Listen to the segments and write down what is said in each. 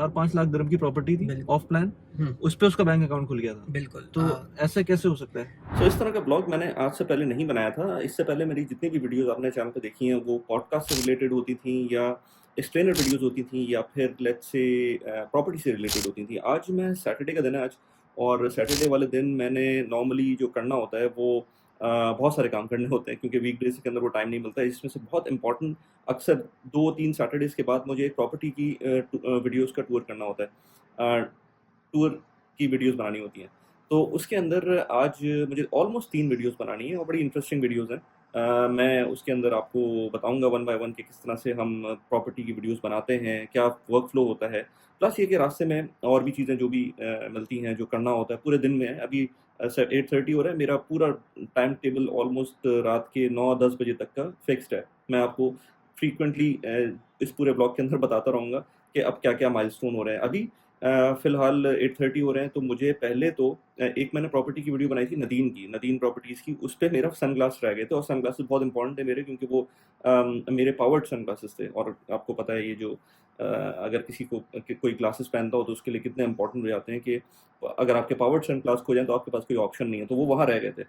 4-5 लाख दिरहम की प्रॉपर्टी थी बिल्कुल। ऑफ प्लान, हम्म, उस पे उसका बैंक अकाउंट खुल गया था। बिल्कुल। तो ऐसे कैसे हो सकता है? इस तरह का ब्लॉग मैंने आज से पहले नहीं बनाया था। इससे पहले मेरी जितनी भी वीडियोज़ आपने चैनल पे देखी हैं, वो पॉडकास्ट से रिलेटेड होती थी या एक्सप्लेनर वीडियोज़ होती थी या फिर लेट्स से प्रॉपर्टी से रिलेटेड होती थी। आज मैं सैटरडे का दिन है आज, और सैटरडे वाले दिन मैंने नॉर्मली जो करना होता है वो बहुत सारे काम करने होते हैं, क्योंकि वीकडेज़ के अंदर वो टाइम नहीं मिलता है। इसमें से बहुत इम्पोर्टेंट अक्सर 2-3 सैटरडेज़ के बाद मुझे एक प्रॉपर्टी की वीडियोज़ का टूर करना होता है। टूर की वीडियोज़ बनानी होती हैं। तो उसके अंदर आज मुझे ऑलमोस्ट 3 वीडियोज़ बनानी है और बड़ी इंटरेस्टिंग वीडियोज़ हैं। मैं उसके अंदर आपको बताऊँगा वन बाय वन कि किस तरह से हम प्रॉपर्टी की वीडियोज़ बनाते हैं, क्या वर्क फ्लो होता है। प्लस ये कि रास्ते में और भी चीज़ें जो भी मिलती हैं, जो करना होता है पूरे दिन में। अभी 8:30 हो रहा है, मेरा पूरा टाइम टेबल ऑलमोस्ट रात के 9-10 बजे तक का फिक्स्ड है। मैं आपको फ्रीक्वेंटली इस पूरे ब्लॉग के अंदर बताता रहूँगा कि अब क्या-क्या माइलस्टोन हो रहे हैं। अभी फ़िलहाल 8:30 हो रहे हैं, तो मुझे पहले तो एक मैंने प्रॉपर्टी की वीडियो बनाई थी नदीम की, नदीम प्रॉपर्टीज़ की। उस पे मेरा सनग्लास रह गए थे, और सनग्लासेस बहुत इंपॉर्टेंट है मेरे, क्योंकि वो मेरे पावर्ड सनग्लासेस थे। और आपको पता है ये जो अगर किसी को कोई ग्लासेस पहनता हो तो उसके लिए कितने इंपॉर्टेंट हो जाते हैं कि अगर आपके पावर्ड सनग्लास खो जाएँ तो आपके पास कोई ऑप्शन नहीं है, तो वो वहाँ रह गए थे।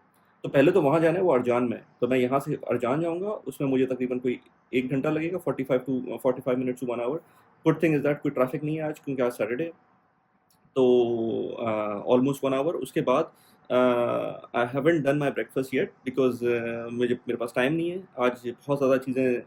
तो पहले तो वहाँ जाना है, वो अरजान में है। तो मैं यहाँ से अरजान जाऊँगा, उसमें मुझे तकरीबन कोई 1 घंटा लगेगा, 45 minutes to 1 hour. Good thing is that कोई ट्रैफिक नहीं है आज, क्योंकि आज सैटरडे है। तो ऑलमोस्ट 1 आवर उसके बाद I haven't done my breakfast yet, because मेरे पास टाइम नहीं है। आज बहुत ज़्यादा चीज़ें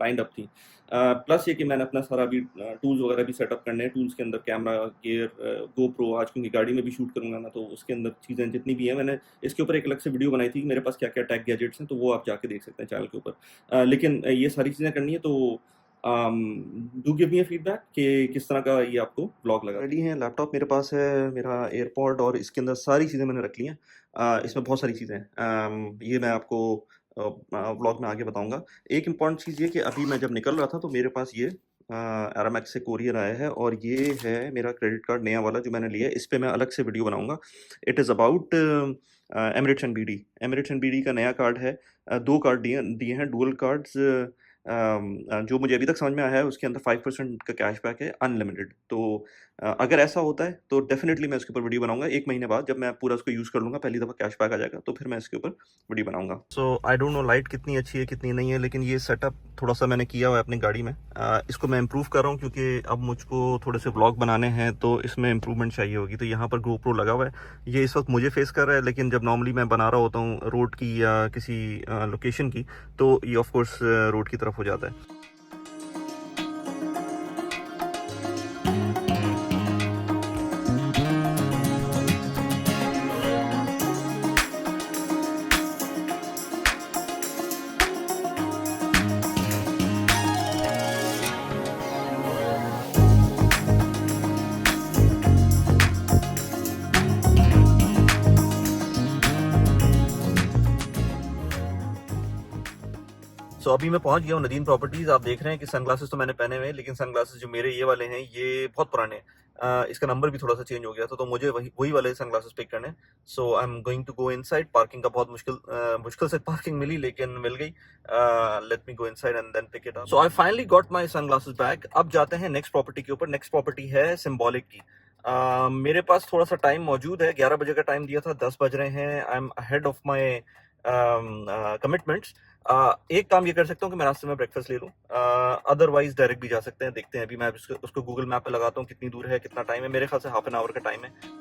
लाइन्ड अप थी। प्लस ये कि मैंने अपना सारा अभी टूल्स वगैरह भी सेटअप करने हैं। टूल्स के अंदर कैमरा, गियर, गोप्रो, आज क्योंकि गाड़ी में भी शूट करूँगा मैं, तो उसके अंदर चीज़ें जितनी भी हैं, मैंने इसके ऊपर एक अलग से वीडियो बनाई थी कि मेरे पास क्या-क्या टेक गैजेट्स हैं, तो वो आप जाके देख सकते हैं चैनल के ऊपर। लेकिन ये सारी चीज़ें करनी है, तो do give me a feedback कि किस तरह का ये आपको ब्लॉग लगा। रेडी है, लैपटॉप मेरे पास है, मेरा एयरपॉड, और इसके अंदर सारी चीज़ें मैंने रख ली हैं। इसमें बहुत सारी चीज़ें हैं। ये मैं आपको व्लॉग में आगे बताऊँगा। एक इम्पॉर्टेंट चीज़ ये कि अभी मैं जब निकल रहा था तो मेरे पास ये एरामैक्स से कोरियर आया है, और ये है मेरा क्रेडिट कार्ड नया वाला जो मैंने लिया है। इस पे मैं अलग से वीडियो बनाऊँगा। It is about Emirates and BD. Emirates and BD का नया कार्ड है। 2 कार्ड दिए दिए हैं, डुअल कार्ड्स। जो मुझे अभी तक समझ में आया है उसके अंदर 5% का कैशबैक है, अनलिमिटेड। तो अगर ऐसा होता है तो डेफ़िनिटली मैं इसके ऊपर वीडियो बनाऊँगा। 1 महीने बाद जब मैं पूरा उसको यूज़ कर लूँगा, पहली दफ़ा कैशबैक आ जाएगा, तो फिर मैं इसके ऊपर वीडियो बनाऊँगा। सो आई डोंट नो लाइट कितनी अच्छी है, कितनी नहीं है, लेकिन ये सेटअप थोड़ा-सा मैंने किया हुआ है अपनी गाड़ी में। इसको मैं इम्प्रूव कर रहा हूँ, क्योंकि अब मुझको थोड़े से व्लॉग बनाने हैं, तो इसमें इम्प्रूवमेंट चाहिए होगी। तो यहाँ पर गोप्रो लगा हुआ है। ये इस वक़्त मुझे फ़ेस कर रहा है, लेकिन जब नॉर्मली मैं बना रहा होता हूँ रोड की या किसी लोकेशन की, तो ये ऑफ़ कोर्स रोड की तरफ हो जाता है। सो अभी मैं पहुंच गया हूँ नदीम प्रॉपर्टीज। आप देख रहे हैं कि सनग्लासेस तो मैंने पहने हुए हैं, लेकिन सनग्लासेस जो मेरे ये वाले हैं ये बहुत पुराने हैं। इसका नंबर भी थोड़ा सा चेंज हो गया था, तो मुझे वही वाले सनग्लासेस पिक करने हैं। So I am going to go inside. Parking का बहुत मुश्किल से पार्किंग मिली, लेकिन मिल गई। Let me go inside and then pick it up. So I finally got my sunglasses back. अब जाते हैं नेक्स्ट प्रॉपर्टी के ऊपर। नेक्स्ट प्रॉपर्टी है सिंबॉलिक की। मेरे पास थोड़ा सा टाइम मौजूद है। 11 बजे का टाइम दिया था, 10 बज रहे हैं। I am ahead of my commitments. एक काम ये कर सकता हूँ कि मैं रास्ते में ब्रेकफास्ट ले लूँ, अदरवाइज डायरेक्ट भी जा सकते हैं। देखते हैं, अभी मैं उसको गूगल मैप पे लगाता हूँ कितनी दूर है, कितना टाइम है। मेरे ख्याल से हाफ एन आवर का टाइम है।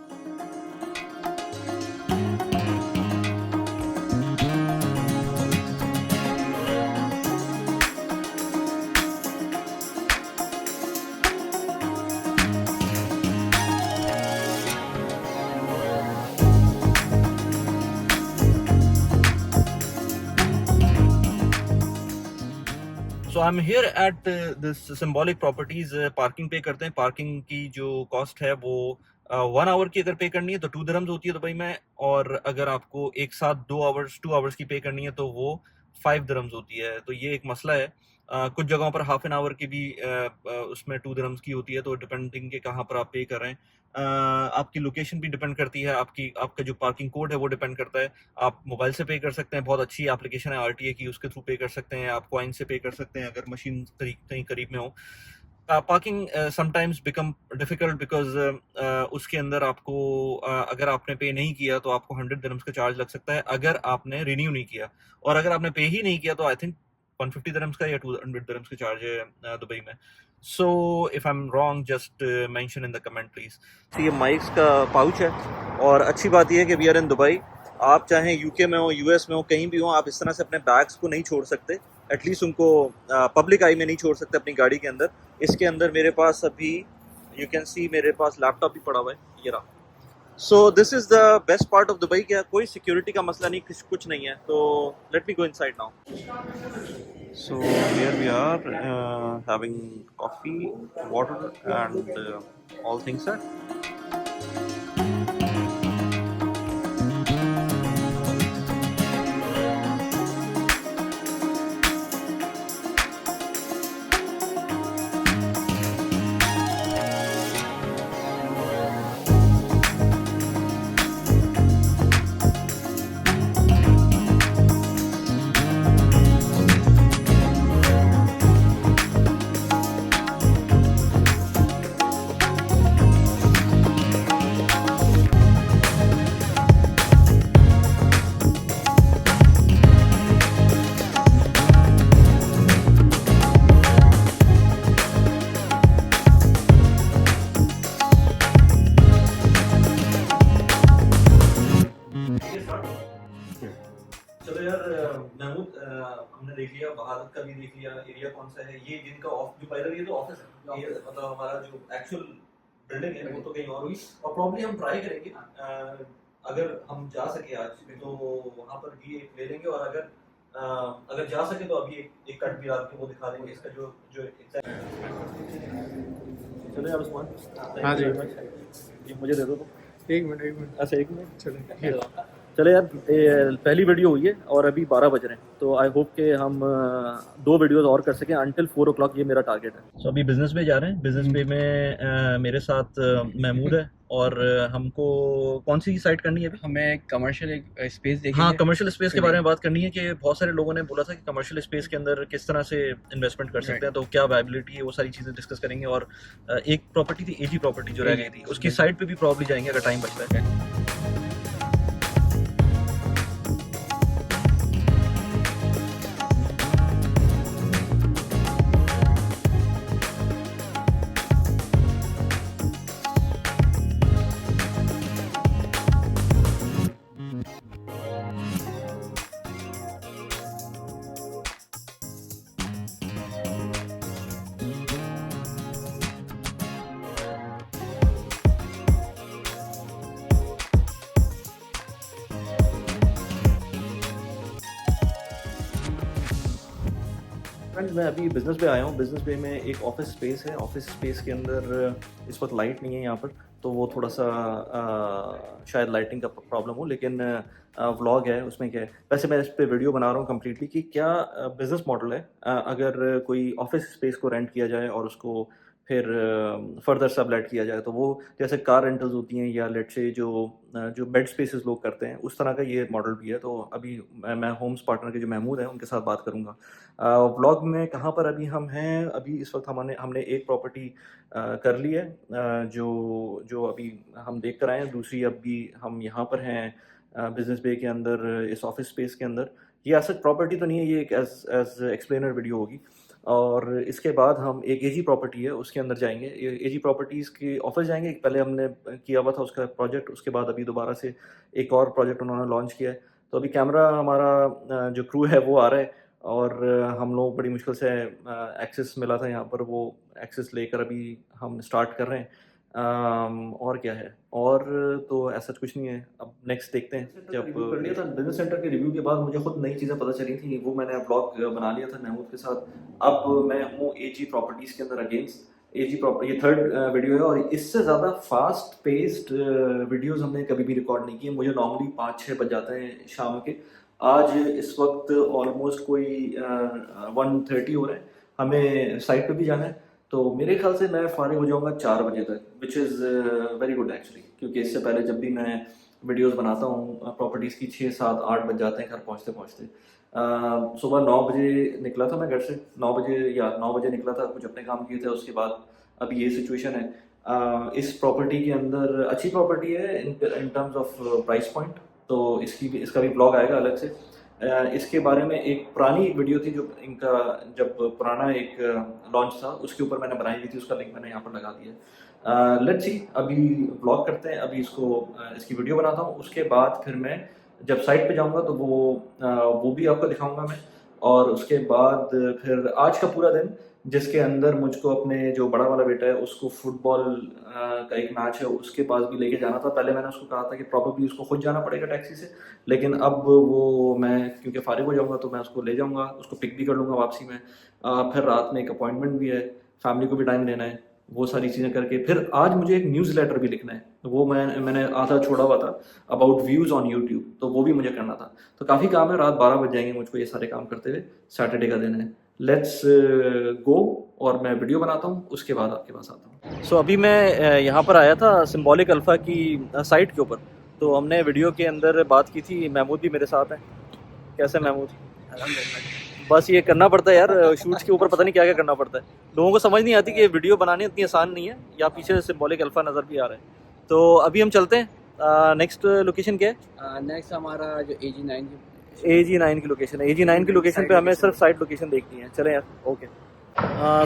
So I am here at this symbolic properties. Parking पे करते हैं। पार्किंग की जो कॉस्ट है वो 1 आवर की अगर पे करनी है तो 2 दिरहम्स होती है दुबई में, और अगर आपको एक साथ 2 आवर्स की पे करनी है तो वो 5 दिरहम्स होती है। तो ये एक मसला है। कुछ जगहों पर हाफ एन आवर की भी उसमें 2 दिरहम्स की होती है, तो डिपेंडिंग के कहाँ पर आप पे कर रहे हैं। आपकी लोकेशन भी डिपेंड करती है, आपका जो पार्किंग कोड है वो डिपेंड करता है। आप मोबाइल से पे कर सकते हैं, बहुत अच्छी एप्लीकेशन है आरटीए की, उसके थ्रू पे कर सकते हैं। आप कॉइन से पे कर सकते हैं अगर मशीन कहीं करीब में हो। Parking sometimes become difficult because उसके अंदर आपको अगर आपने पे नहीं किया तो आपको 100 दिरहम्स का चार्ज लग सकता है अगर आपने रिन्यू नहीं किया, और अगर आपने पे ही नहीं किया तो आई थिंक 150 दिरहम्स का या 200 दिरहम्स का चार्ज है दुबई में. So if I am wrong just mention in the comment please. ये माइक्स का पाउच है, और अच्छी बात यह है कि वी आर इन दुबई. आप चाहे यूके में हो, यूएस में हो, कहीं भी हो, आप इस तरह से अपने बैग्स को नहीं छोड़ सकते. एटलीस्ट उनको पब्लिक आई में नहीं छोड़ सकते अपनी गाड़ी के अंदर. इसके अंदर मेरे पास अभी यू कैन सी मेरे पास लैपटॉप भी पड़ा हुआ है, ये रहा. So this is the best part of Dubai. क्या कोई सिक्योरिटी का मसला नहीं, कुछ नहीं है. तो let me go inside now. So here we are having coffee, water and all things are. चलो यार महमूद, हमने देख लिया भारत का भी देख लिया, एरिया कौन सा है, ये जिनका ऑफ जो बाय द वे ये तो ऑफिस है, ये मतलब हमारा जो एक्चुअल बिल्डिंग है वो तो कहीं और हुई. और प्रॉब्ली हम ट्राई करेंगे अगर हम जा सके आज तो वहाँ पर भी एक ले लेंगे, और अगर जा सके तो अभी एक कट भी रात के वो दिखा देंगे इसका जो जो चलो यार उस्मान. हाँ जी. ये मुझे दे दो तुम. एक मिनट. अच्छा एक मिनट. चलो. चले यार, पहली वीडियो हुई है और अभी 12 बज रहे हैं, तो आई होप कि हम 2 वीडियोस और कर सकें अंटिल 4 o'clock. ये मेरा टारगेट है. सो अभी बिजनेस पे जा रहे हैं. बिजनेस पे में मेरे साथ महमूद है, और हमको कौन सी साइट करनी है अभी? हमें कमर्शियल एक स्पेस देखी हाँ, है. कमर्शियल स्पेस के बारे में बात करनी है कि बहुत सारे लोगों ने बोला था कि कमर्शियल स्पेस के अंदर किस तरह से इन्वेस्टमेंट कर सकते हैं, तो क्या वायबिलिटी है, वो सारी चीज़ें डिस्कस करेंगे. और एक प्रॉपर्टी थी, एजी प्रॉपर्टी जो रह गई थी, उसकी साइट पे भी प्रॉब्ली जाएंगे अगर टाइम बचता है. फ्रेंड्स, मैं अभी बिज़नेस पे आया हूँ. बिज़नेस पे में एक ऑफिस स्पेस है. ऑफिस स्पेस के अंदर इस वक्त लाइट नहीं है यहाँ पर, तो वो थोड़ा सा शायद लाइटिंग का प्रॉब्लम हो, लेकिन व्लॉग है उसमें क्या है. वैसे मैं इस पे वीडियो बना रहा हूँ कम्प्लीटली कि क्या बिज़नेस मॉडल है अगर कोई ऑफिस स्पेस को रेंट किया जाए और उसको फिर फर्दर सबलेट किया जाए. तो वो जैसे कार रेंटल्स होती हैं, या लेट से जो बेड स्पेसेस लोग करते हैं, उस तरह का ये मॉडल भी है. तो अभी मैं होम्स पार्टनर के जो महमूद हैं उनके साथ बात करूँगा. व्लॉग में कहाँ पर अभी हम हैं, अभी इस वक्त हमने एक प्रॉपर्टी कर ली है जो अभी हम देख कर आए हैं. दूसरी अभी हम यहाँ पर हैं बिजनेस बे के अंदर, इस ऑफिस स्पेस के अंदर. ये असद प्रॉपर्टी तो नहीं है, ये एक एज एक्सप्लेनर वीडियो होगी. और इसके बाद हम एक एजी प्रॉपर्टी है उसके अंदर जाएंगे. एजी प्रॉपर्टीज़ के ऑफिस जाएंगे. पहले हमने किया हुआ था उसका प्रोजेक्ट, उसके बाद अभी दोबारा से एक और प्रोजेक्ट उन्होंने लॉन्च किया है. तो अभी कैमरा हमारा जो क्रू है वो आ रहा है, और हम लोग बड़ी मुश्किल से एक्सेस मिला था यहाँ पर, वो एक्सेस लेकर अभी हम स्टार्ट कर रहे हैं. और क्या है, और तो ऐसा कुछ नहीं है. अब नेक्स्ट देखते हैं. जब कर लिया था बिजनेस सेंटर के रिव्यू के बाद मुझे खुद नई चीज़ें पता चली थी, वो मैंने ब्लॉग बना लिया था महमूद के साथ. अब मैं हूँ एजी प्रॉपर्टीज़ के अंदर अगेंस्ट. एजी प्रॉपर्टी ये 3rd वीडियो है, और इससे ज़्यादा फास्ट पेस्ड वीडियोज़ हमने कभी भी रिकॉर्ड नहीं किए. मुझे नॉर्मली 5-6 बज जाते हैं शाम के. आज इस वक्त ऑलमोस्ट कोई 1:30 हो रहे हैं. हमें साइट पे भी जाना है, तो मेरे ख्याल से मैं फारिग हो जाऊंगा 4 बजे तक, which is very good actually, क्योंकि इससे पहले जब भी मैं वीडियोस बनाता हूँ प्रॉपर्टीज़ की, 6, 7, 8 बज जाते हैं घर पहुँचते पहुँचते। सुबह 9 बजे निकला था मैं घर से, 9 बजे या 9 बजे निकला था, कुछ अपने काम किए थे, उसके बाद अभी ये सिचुएशन है। इस प्रॉपर्टी के अंदर अच्छी प्रॉपर्टी है in terms of price point, तो इसका भी ब्लॉग आएगा अलग से। इसके बारे में एक पुरानी वीडियो थी जो इनका जब पुराना एक लॉन्च था उसके ऊपर मैंने बनाई हुई थी, उसका लिंक मैंने यहाँ पर लगा दिया। लेट्स सी, अभी ब्लॉग करते हैं, अभी इसकी वीडियो बनाता हूँ, उसके बाद फिर मैं जब साइट पे जाऊँगा तो वो भी आपको दिखाऊंगा मैं। और उसके बाद फिर आज का पूरा दिन जिसके अंदर मुझको अपने जो बड़ा वाला बेटा है उसको फुटबॉल का एक मैच है उसके पास भी लेके जाना था। पहले मैंने उसको कहा था कि प्रॉब्लली उसको खुद जाना पड़ेगा टैक्सी से, लेकिन अब वो मैं क्योंकि फारिग हो जाऊंगा तो मैं उसको ले जाऊंगा, उसको पिक भी कर लूँगा वापसी में। फिर रात में एक अपॉइंटमेंट भी है, फैमिली को भी टाइम देना है, वो सारी चीज़ें करके फिर आज मुझे एक न्यूज़ लेटर भी लिखना है, वो मैंने आधा छोड़ा हुआ था अबाउट व्यूज़ ऑन यूट्यूब, तो वो भी मुझे करना था। तो काफ़ी काम है, रात 12 बज जाएंगे मुझको ये सारे काम करते हुए, सैटरडे का दिन है। लेट्स गो और मैं वीडियो बनाता हूँ, उसके बाद आपके पास आता हूँ। सो अभी मैं यहाँ पर आया था सिंबॉलिक अल्फ़ा की साइट के ऊपर, तो हमने वीडियो के अंदर बात की थी, महमूद भी मेरे साथ है। कैसे महमूद? बस ये करना पड़ता है यार, शूट्स के ऊपर पता नहीं क्या क्या करना पड़ता है, लोगों को समझ नहीं आती कि वीडियो बनानी इतनी आसान नहीं है। या पीछे सिंबॉलिक अल्फ़ा नज़र भी आ रहा है। तो अभी हम चलते हैं, नेक्स्ट लोकेशन क्या है? नेक्स्ट हमारा जो AG9 की लोकेशन है। AG9 की लोकेशन पे हमें सिर्फ साइट लोकेशन देखनी है। चलें यार, ओके।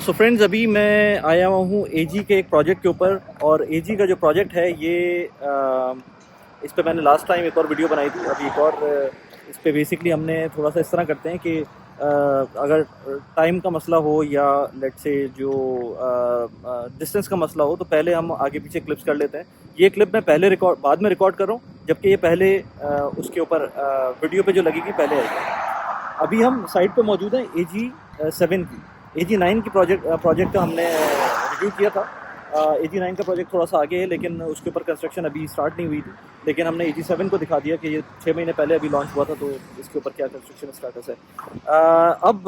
सो फ्रेंड्स, अभी मैं आया हुआ हूँ AG के एक प्रोजेक्ट के ऊपर, और AG का जो प्रोजेक्ट है ये इस पे मैंने लास्ट टाइम एक और वीडियो बनाई थी, अभी एक और इस पे बेसिकली हमने थोड़ा सा इस तरह करते हैं कि अगर टाइम का मसला हो या लेट से जो डिस्टेंस का मसला हो तो पहले हम आगे पीछे क्लिप्स कर लेते हैं। ये क्लिप मैं बाद में रिकॉर्ड कर रहा हूँ, जबकि ये पहले उसके ऊपर वीडियो पे जो लगेगी पहले आएगी। अभी हम साइट पे मौजूद हैं AG7 की। AG9 की प्रोजेक्ट का हमने रिव्यू किया था। AG9 का प्रोजेक्ट थोड़ा सा आगे है, लेकिन उसके ऊपर कंस्ट्रक्शन अभी स्टार्ट नहीं हुई थी, लेकिन हमने AG7 को दिखा दिया कि ये 6 महीने पहले अभी लॉन्च हुआ था, तो इसके ऊपर क्या कंस्ट्रक्शन स्टेटस है। अब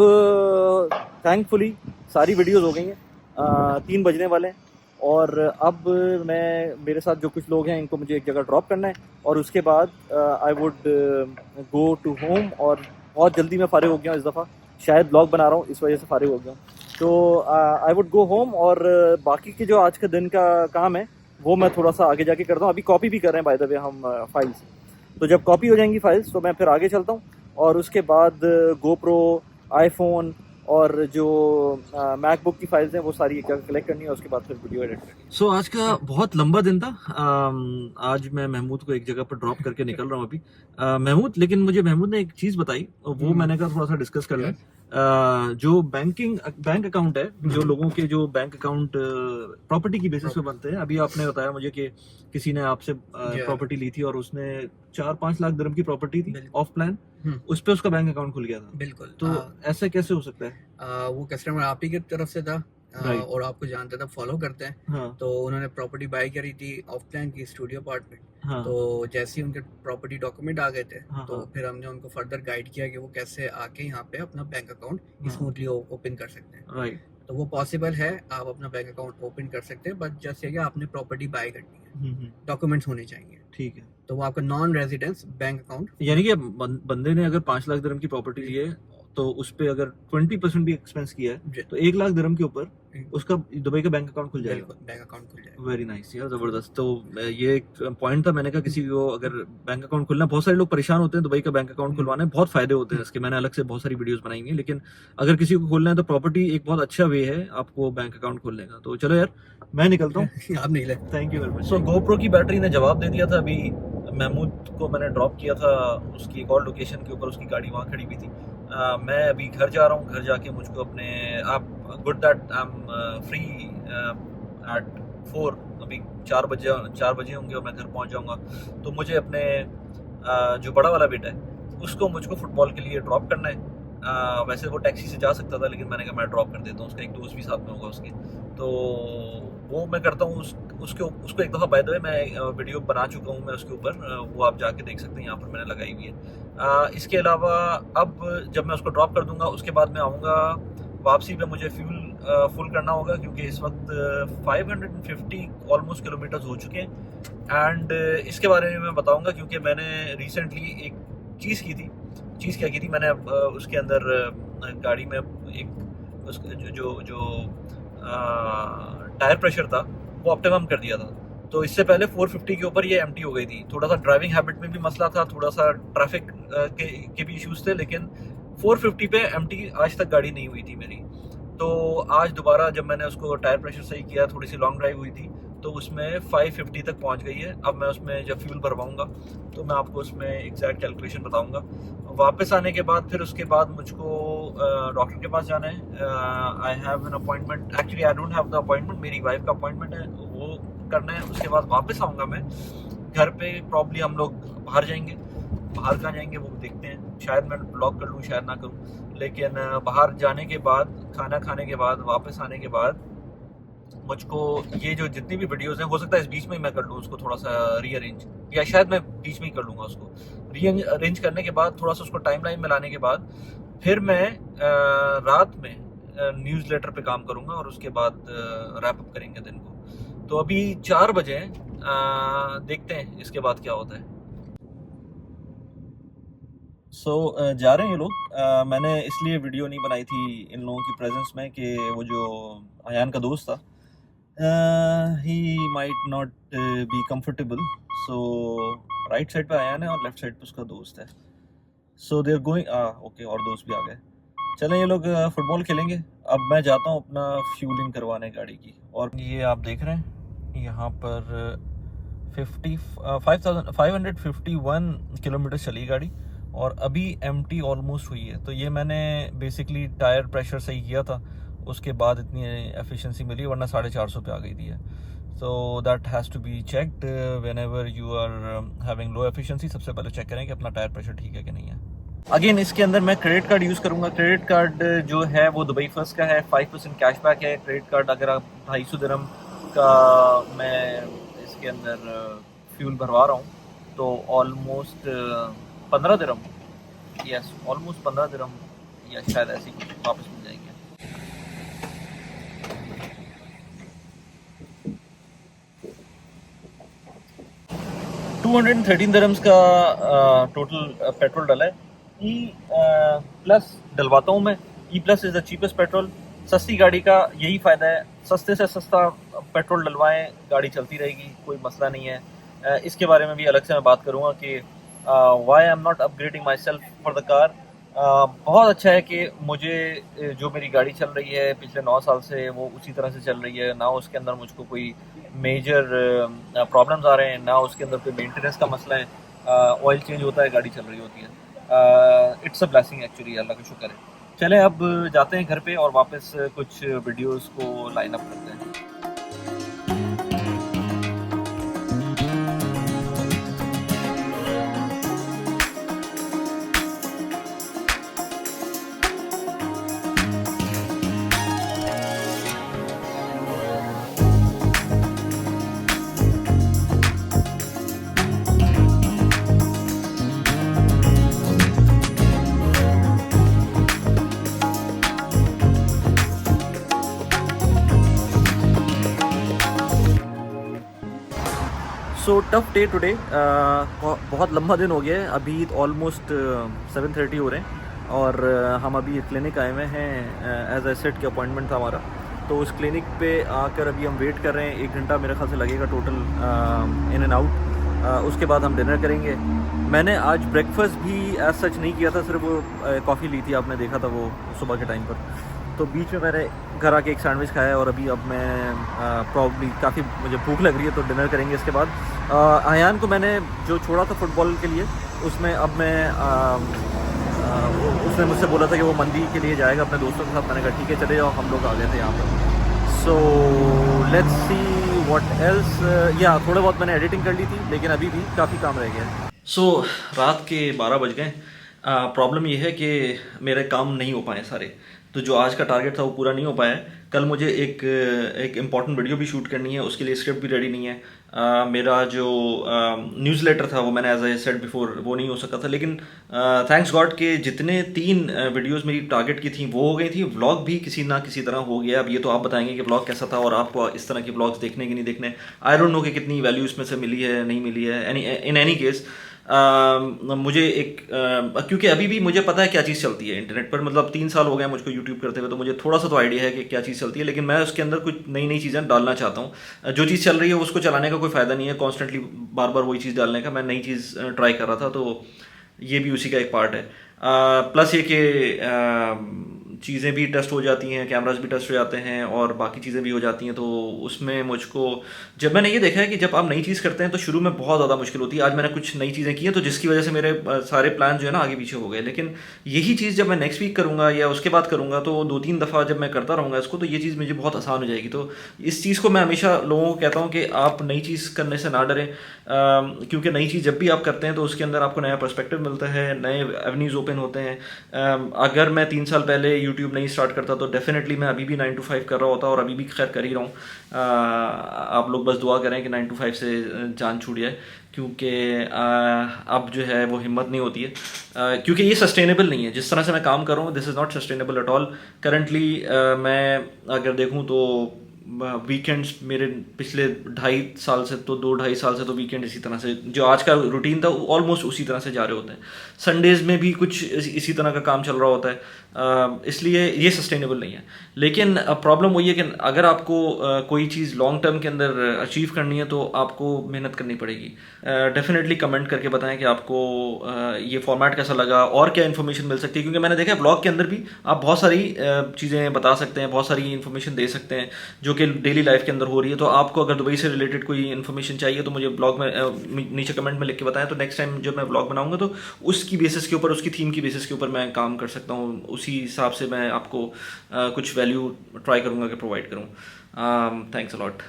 थैंकफुली सारी वीडियोज़ हो गई हैं, 3 बजने वाले हैं, और अब मेरे साथ जो कुछ लोग हैं इनको मुझे एक जगह ड्रॉप करना है, और उसके बाद I would go to home. और बहुत जल्दी मैं फारिग हो गया हूँ इस दफ़ा, शायद ब्लॉग बना रहा हूँ इस वजह से फारिग हो गया हूँ, तो आई वुड गो होम। और बाकी के जो आज के दिन का काम है वो मैं थोड़ा सा आगे जाके करता हूँ। अभी कॉपी भी कर रहे हैं बाय द वे हम फाइल्स, तो जब कॉपी हो जाएंगी फाइल्स तो मैं फिर आगे चलता हूँ, और उसके बाद GoPro, आईफोन और जो मैकबुक की फाइल्स हैं वो सारी एक जगह कलेक्ट करनी है, उसके बाद फिर वीडियो एडिट करनी है। सो आज का बहुत लंबा दिन था। आज मैं महमूद को एक जगह पर ड्रॉप करके निकल रहा हूँ अभी। लेकिन मुझे महमूद ने एक चीज़ बताई, वो मैंने कहा थोड़ा सा डिस्कस कर लें। जो बैंक अकाउंट है, जो लोगों के जो बैंक अकाउंट प्रॉपर्टी की बेसिस पे बनते हैं, अभी आपने बताया मुझे कि किसी ने आपसे प्रॉपर्टी ली थी और उसने 4-5 लाख दिरहम की प्रॉपर्टी थी ऑफ प्लान, उस पे उसका बैंक अकाउंट खुल गया था। बिल्कुल। तो ऐसा कैसे हो सकता है? वो कस्टमर आप ही की तरफ से था, और आपको जानते थे, फॉलो करते हैं। हाँ, तो उन्होंने प्रॉपर्टी बाय करी थी ऑफ प्लान की, स्टूडियो अपार्टमेंट। हाँ, तो जैसे ही उनके प्रॉपर्टी डॉक्यूमेंट आ गए थे, हाँ, तो हाँ। फिर हमने उनको फर्दर गाइड किया कि वो कैसे आके यहाँ पे अपना बैंक अकाउंट हाँ। स्मूथली ओपन कर सकते हैं। राइट। तो वो पॉसिबल है, आप अपना बैंक अकाउंट ओपन कर सकते हैं, बट जैसे कि आपने प्रॉपर्टी बाय करनी है, डॉक्यूमेंट्स होने चाहिए। ठीक है। तो वो आपका नॉन रेजिडेंस बैंक अकाउंट, यानी कि बंदे ने अगर 5 लाख दिरहम की प्रॉपर्टी ली है तो उस पे अगर 20% भी एक्सपेंस किया है तो 1 लाख दिरहम के ऊपर उसका दुबई का बैंक अकाउंट खुल जाएगा। बैंक अकाउंट खुल जाएगा। वेरी नाइस यार, जबरदस्त। तो ये एक पॉइंट था, मैंने कहा किसी को अगर बैंक अकाउंट खुलना, बहुत सारे लोग परेशान होते हैं दुबई का बैंक अकाउंट खुलवाने, बहुत फायदे होते हैं इसके, मैंने अलग से बहुत सारी वीडियोस बनाई हैं, लेकिन अगर किसी को खोलना है तो प्रॉपर्टी एक बहुत अच्छा वे है आपको बैंक अकाउंट खोलने का। तो चलो यार, मैं निकलता हूँ। आप नहीं ले। Thank you very much. So GoPro की बैटरी ने जवाब दे दिया था। अभी महमूद को मैंने ड्रॉप किया था उसकी एक और लोकेशन के ऊपर, उसकी गाड़ी वहाँ खड़ी हुई थी। मैं अभी घर जा रहा हूँ, घर जाके मुझको अपने good that I am free at 4, अभी 4 बजे होंगे और मैं घर पहुँच जाऊँगा। तो मुझे अपने जो बड़ा वाला बेटा है उसको मुझको फुटबॉल के लिए ड्रॉप करना है। वैसे वो टैक्सी से जा सकता था, लेकिन मैंने कहा मैं ड्रॉप कर देता हूँ, उसका एक दोस्त भी साथ में होगा उसके, तो वो मैं करता हूँ। उसको एक दफ़ा बाय द वे मैं वीडियो बना चुका हूँ मैं उसके ऊपर, वो आप जाके देख सकते हैं, यहाँ पर मैंने लगाई हुई है। इसके अलावा अब जब मैं उसको ड्रॉप कर दूंगा उसके बाद मैं आऊँगा वापसी पे, मुझे फ्यूल फुल करना होगा क्योंकि इस वक्त 550 ऑलमोस्ट किलोमीटर्स हो चुके हैं। एंड इसके बारे में मैं बताऊंगा क्योंकि मैंने रिसेंटली एक चीज़ की थी। चीज़ क्या की थी मैंने? उसके अंदर गाड़ी में एक जो टायर प्रेशर था वो ऑप्टिमम कर दिया था। तो इससे पहले 450 के ऊपर ये एम्प्टी हो गई थी। थोड़ा सा ड्राइविंग हैबिट में भी मसला था, थोड़ा सा ट्रैफिक के भी इश्यूज थे, लेकिन 450 पे एम्प्टी आज तक गाड़ी नहीं हुई थी मेरी। तो आज दोबारा जब मैंने उसको टायर प्रेशर सही किया, थोड़ी सी लॉन्ग ड्राइव हुई थी, तो उसमें 550 तक पहुंच गई है। अब मैं उसमें जब फ्यूल भरवाऊंगा तो मैं आपको उसमें एग्जैक्ट कैलकुलेशन बताऊंगा। वापस आने के बाद फिर उसके बाद मुझको डॉक्टर के पास जाना है। I have an appointment, actually I don't have the appointment, मेरी वाइफ का अपॉइंटमेंट है, वो करना है। उसके बाद वापस आऊँगा मैं घर पे। प्रॉब्ली हम लोग बाहर जाएंगे। बाहर कहाँ जाएंगे वो देखते हैं, शायद मैं ब्लॉग कर लूँ, शायद ना करूँ। लेकिन बाहर जाने के बाद, खाना खाने के बाद, वापस आने के बाद मुझको ये जो जितनी भी वीडियोस हैं, हो सकता है इस बीच में मैं कर लूँ उसको थोड़ा सा रीअरेंज, या शायद मैं बीच में ही कर लूँगा उसको रीअरेंज करने के बाद, थोड़ा सा उसको टाइमलाइन में लाने के बाद फिर मैं रात में न्यूज़लेटर पे काम करूँगा और उसके बाद रैप अप करेंगे दिन को। तो अभी 4 बजे हैं, देखते हैं इसके बाद क्या होता है। जा रहे हैं ये लोग। मैंने इसलिए वीडियो नहीं बनाई थी इन लोगों की प्रेजेंस में कि वो जो अयान का दोस्त था, he might not be comfortable. So right side पे अयान है और लेफ्ट साइड पे उसका दोस्त है। सो दे आर गोइंग, ओके, और दोस्त भी आ गए। चलें, ये लोग फुटबॉल खेलेंगे। अब मैं जाता हूँ अपना फ्यूलिंग करवाने गाड़ी की। और ये आप देख रहे हैं यहाँ पर 551 किलोमीटर चली गाड़ी और अभी एम्प्टी ऑलमोस्ट हुई है। तो ये मैंने बेसिकली टायर प्रेशर सही किया था, उसके बाद इतनी एफिशिएंसी मिली, वरना 450 पे आ गई थी। So that has to be checked whenever you are having low efficiency. सबसे पहले चेक करें कि अपना टायर प्रेशर ठीक है कि नहीं है। अगेन इसके अंदर मैं क्रेडिट कार्ड यूज़ करूँगा। क्रेडिट कार्ड जो है वो दुबई फर्स्ट का है, 5% कैशबैक है। क्रेडिट कार्ड अगर आप 250 दिरहम का मैं इसके अंदर फ्यूल भरवा रहा हूँ तो ऑलमोस्ट 15 दिरहम, यस, ऑलमोस्ट 15 दिरहम या शायद ऐसी वापस मिल जाएंगे। $213 दिरहम्स का टोटल पेट्रोल डला है। प्लस डलवाता हूँ मैं। Plus is the cheapest petrol. सस्ती गाड़ी का यही फ़ायदा है, सस्ते से सस्ता पेट्रोल डलवाएं, गाड़ी चलती रहेगी, कोई मसला नहीं है। इसके बारे में भी अलग से मैं बात करूँगा कि why I am not upgrading myself for the car. बहुत अच्छा है कि मुझे जो मेरी गाड़ी चल रही है पिछले 9 साल से वो उसी तरह से चल रही है, ना उसके अंदर मुझको कोई मेजर प्रॉब्लम्स आ रहे हैं, ना उसके अंदर कोई मेंटेनेंस का मसला है। ऑयल चेंज होता है, गाड़ी चल रही होती है। इट्स अ ब्लेसिंग एक्चुअली, अल्लाह का शुक्र है। चलें अब जाते हैं घर पे और वापस कुछ वीडियोस को लाइन अप करते हैं। So tough day today. बहुत लंबा दिन हो गया है। अभी ऑलमोस्ट 7:30 हो रहे हैं और हम अभी क्लिनिक आए हुए हैं। एज ए सेट के अपॉइंटमेंट था हमारा, तो उस क्लिनिक पे आकर अभी हम वेट कर रहे हैं। 1 घंटा मेरे ख्याल से लगेगा टोटल इन एंड आउट। उसके बाद हम डिनर करेंगे। मैंने आज ब्रेकफास्ट भी एज सच नहीं किया था, सिर्फ वो कॉफ़ी ली थी, आपने देखा था वो सुबह के टाइम पर। तो बीच में मैंने घर आके एक सैंडविच खाया और अभी अब मैं प्रॉब्ली काफ़ी मुझे भूख लग रही है, तो डिनर करेंगे इसके बाद। अयान को मैंने जो छोड़ा था फुटबॉल के लिए, उसमें अब मैं उसने मुझसे बोला था कि वो मंदी के लिए जाएगा अपने दोस्तों के साथ। मैंने कहा ठीक है चले जाओ, हम लोग आ गए थे यहाँ पर। So let's see what else. या थोड़ा बहुत मैंने एडिटिंग कर ली थी, लेकिन अभी भी काफ़ी काम रह गया। सो रात के 12 बज गए। प्रॉब्लम ये है कि मेरे काम नहीं हो पाए सारे, तो जो आज का टारगेट था वो पूरा नहीं हो पाया है। कल मुझे एक इम्पॉर्टेंट वीडियो भी शूट करनी है, उसके लिए स्क्रिप्ट भी रेडी नहीं है। मेरा जो न्यूज़लेटर था वो मैंने एज आई सेड बिफोर वो नहीं हो सका था, लेकिन थैंक्स गॉड के जितने 3 वीडियोस मेरी टारगेट की थी वो हो गई थी। व्लॉग भी किसी ना किसी तरह हो गया। अब ये तो आप बताएंगे कि व्लॉग कैसा था और आपको इस तरह के व्लॉग्स देखने कि नहीं देखने। आई डोंट नो कि कितनी वैल्यू इसमें से मिली है नहीं मिली है। इन एनी केस मुझे एक क्योंकि अभी भी मुझे पता है क्या चीज़ चलती है इंटरनेट पर। मतलब 3 साल हो गए मुझको यूट्यूब करते हुए, तो मुझे थोड़ा सा तो आइडिया है कि क्या चीज़ चलती है, लेकिन मैं उसके अंदर कुछ नई नई चीज़ें डालना चाहता हूँ। जो चीज़ चल रही है उसको चलाने का कोई फ़ायदा नहीं है कॉन्स्टेंटली बार बार वही चीज़ डालने का। मैं नई चीज़ ट्राई कर रहा था, तो ये भी उसी का एक पार्ट है। प्लस ये कि चीज़ें भी टेस्ट हो जाती हैं, कैमरास भी टेस्ट हो जाते हैं और बाकी चीज़ें भी हो जाती हैं। तो उसमें मुझको जब मैंने ये देखा है कि जब आप नई चीज़ करते हैं तो शुरू में बहुत ज़्यादा मुश्किल होती है। आज मैंने कुछ नई चीज़ें की हैं तो जिसकी वजह से मेरे सारे प्लान जो है ना आगे पीछे हो गए, लेकिन यही चीज़ जब मैं नेक्स्ट वीक करूँगा या उसके बाद करूँगा तो 2-3 दफ़ा जब मैं करता रहूँगा इसको, तो ये चीज़ मुझे बहुत आसान हो जाएगी। तो इस चीज़ को मैं हमेशा लोगों को कहता हूँ कि आप नई चीज़ करने से ना डरें, क्योंकि नई चीज़ जब भी आप करते हैं तो उसके अंदर आपको नया पर्सपेक्टिव मिलता है, नए एवेन्यूज़ ओपन होते हैं। अगर मैं 3 साल पहले यूट्यूब नहीं स्टार्ट करता तो डेफिनेटली मैं अभी भी 9 to 5 कर रहा होता, और अभी भी खैर कर ही रहा हूँ। आप लोग बस दुआ करें कि 9 to 5 से जान छूट जाए, क्योंकि अब जो है वो हिम्मत नहीं होती है, क्योंकि ये सस्टेनेबल नहीं है। जिस तरह से मैं काम कर रहा हूँ this is not sustainable at all. Currently मैं अगर देखूँ तो वीकेंड्स मेरे पिछले 2.5 साल से तो 2-2.5 साल से तो वीकेंड इसी तरह से जो आज का रूटीन था ऑलमोस्ट उसी तरह से जा रहे होते हैं। संडेज़ में भी कुछ इसी तरह का काम चल रहा होता है, इसलिए ये सस्टेनेबल नहीं है। लेकिन प्रॉब्लम वही है कि अगर आपको कोई चीज़ लॉन्ग टर्म के अंदर अचीव करनी है तो आपको मेहनत करनी पड़ेगी। डेफिनेटली कमेंट करके बताएं कि आपको ये फॉर्मेट कैसा लगा और क्या इन्फॉर्मेशन मिल सकती है, क्योंकि मैंने देखा है ब्लॉग के अंदर भी आप बहुत सारी चीज़ें बता सकते हैं, बहुत सारी इन्फॉर्मेशन दे सकते हैं जो कि डेली लाइफ के अंदर हो रही है। तो आपको अगर दुबई से रिलेटेड कोई इन्फॉर्मेशन चाहिए तो मुझे ब्लॉग में नीचे कमेंट में लिख के बताएं, तो नेक्स्ट टाइम जब मैं ब्लॉग बनाऊंगा तो उसकी बेसिस के ऊपर, उसकी थीम की बेसिस के ऊपर मैं काम कर सकता हूँ। उसी हिसाब से मैं आपको कुछ वैल्यू ट्राई करूँगा कि प्रोवाइड करूँ। Thanks a lot.